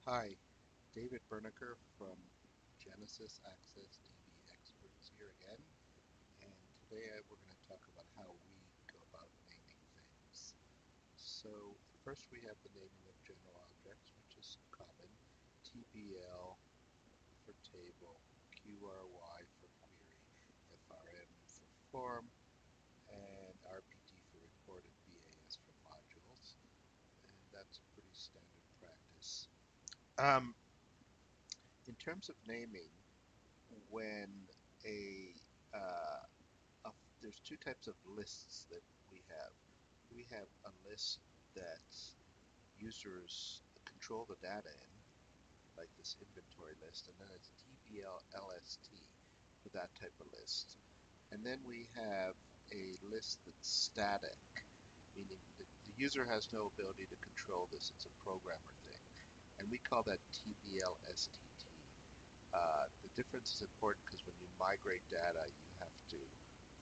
Hi, David Berniker from Genesis Access DB Experts here again, and today we're going to talk about how we go about naming things. So first we have the naming of general objects, which is common, TBL for table, QRY for query, FRM for form, and RPT for report, and BAS for modules, and that's pretty standard practice. Um, in terms of naming, when a, uh, a there's two types of lists that we have. We have a list that users control the data in, like this inventory list, and then it's TBL LST for that type of list. And then we have a list that's static, meaning that the user has no ability to control this. It's a programmer thing. And we call that TBL STT. The difference is important because when you migrate data, you have to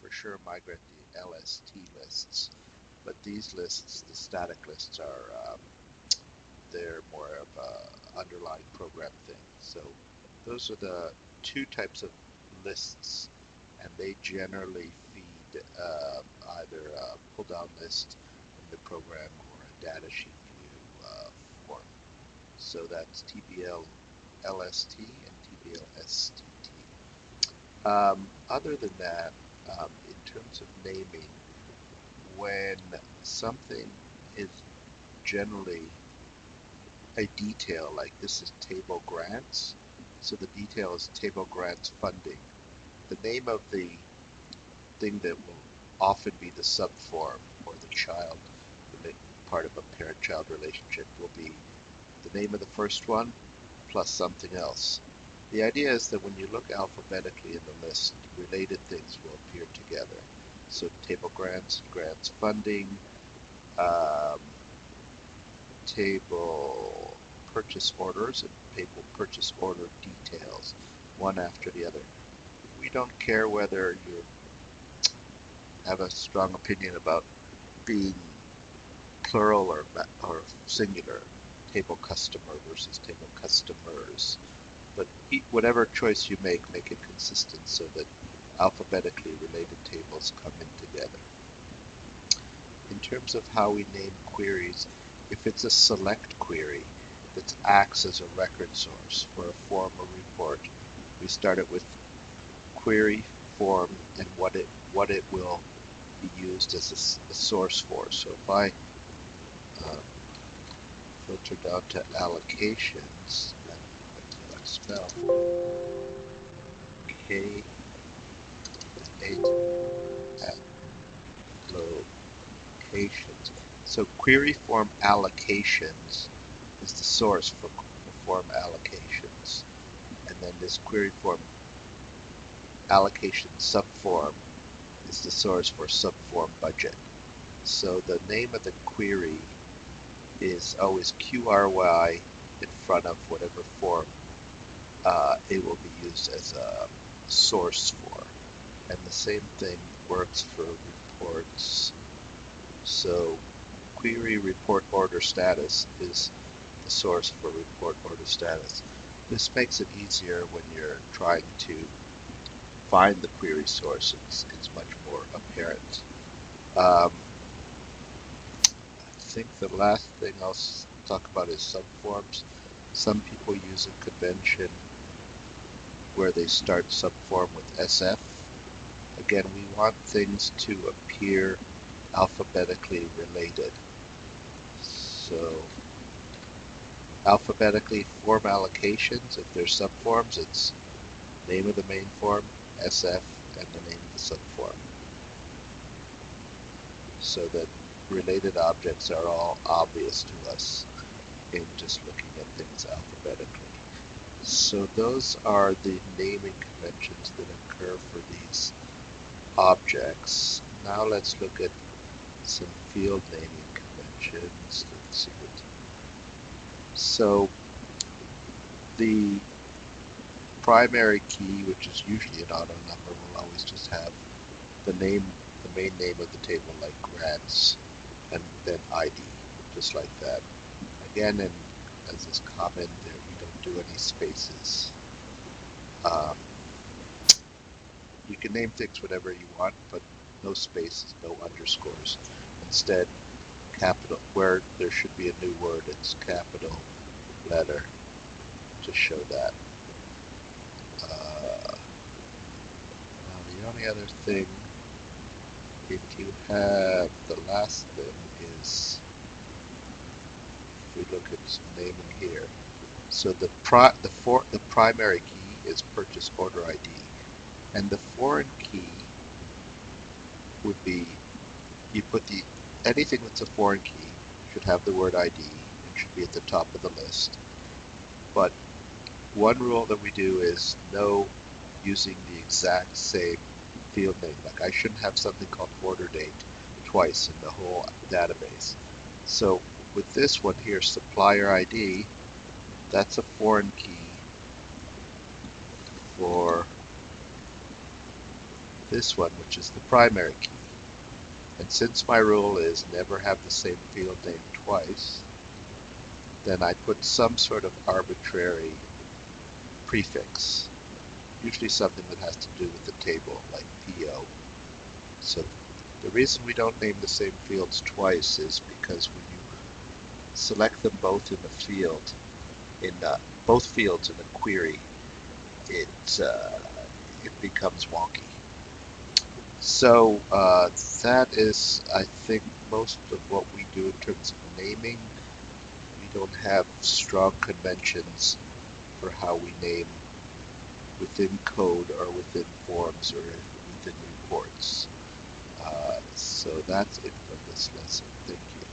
for sure migrate the LST lists. But these lists, the static lists, they're more of a underlying program thing. So those are the two types of lists, and they generally feed either a pull-down list in the program or a data sheet view form. So that's TBL LST and TBL STT. Other than that, in terms of naming, when something is generally a detail, like this is table grants, so the detail is table grants funding, the name of the thing that will often be the subform or the child, part of a parent-child relationship, will be the name of the first one plus something else. The idea is that when you look alphabetically in the list, related things will appear together. So table grants, grants funding, um, table purchase orders, and table purchase order details, one after the other. We don't care whether you have a strong opinion about being plural or singular, table customer versus table customers. But whatever choice you make it consistent so that alphabetically related tables come in together. In terms of how we name queries, if it's a select query that acts as a record source for a form or report, we start it with query, form, and what it will be used as a source for. So if I filter down to allocations, and I spell K allocations. So query form allocations is the source for form allocations. And then this query form allocation subform is the source for subform budget. So the name of the query is always QRY in front of whatever form it will be used as a source for. And the same thing works for reports. So query report order status is the source for report order status. This makes it easier when you're trying to find the query source. It's much more apparent. I think the last thing I'll talk about is subforms. Some people use a convention where they start subform with SF. Again, we want things to appear alphabetically related. So alphabetically form allocations, if they're subforms, it's name of the main form, SF, and the name of the subform. So that related objects are all obvious to us in just looking at things alphabetically. So those are the naming conventions that occur for these objects. Now let's look at some field naming conventions. Let's see what. So the primary key, which is usually an auto number, will always just have the main name of the table, like grants, and then ID, just like that. Again, in as is common, there we don't do any spaces. Um, you can name things whatever you want, but no spaces, no underscores. Instead, capital, where there should be a new word, it's capital letter to show that. Now the only other thing, if you have, the last thing is, if we look at some naming here, so the primary key is purchase order ID, and the foreign key would be, you put the, anything that's a foreign key should have the word ID and should be at the top of the list. But one rule that we do is no using the exact same field name. Like I shouldn't have something called order date twice in the whole database. So with this one here, supplier ID, that's a foreign key for this one, which is the primary key. And since my rule is never have the same field name twice, then I put some sort of arbitrary prefix, usually something that has to do with the table, like PO. So the reason we don't name the same fields twice is because when you select them both in the field, in both fields in a query, it becomes wonky. So that is, I think, most of what we do in terms of naming. We don't have strong conventions for how we name within code or within forms or within reports. So that's it for this lesson. Thank you.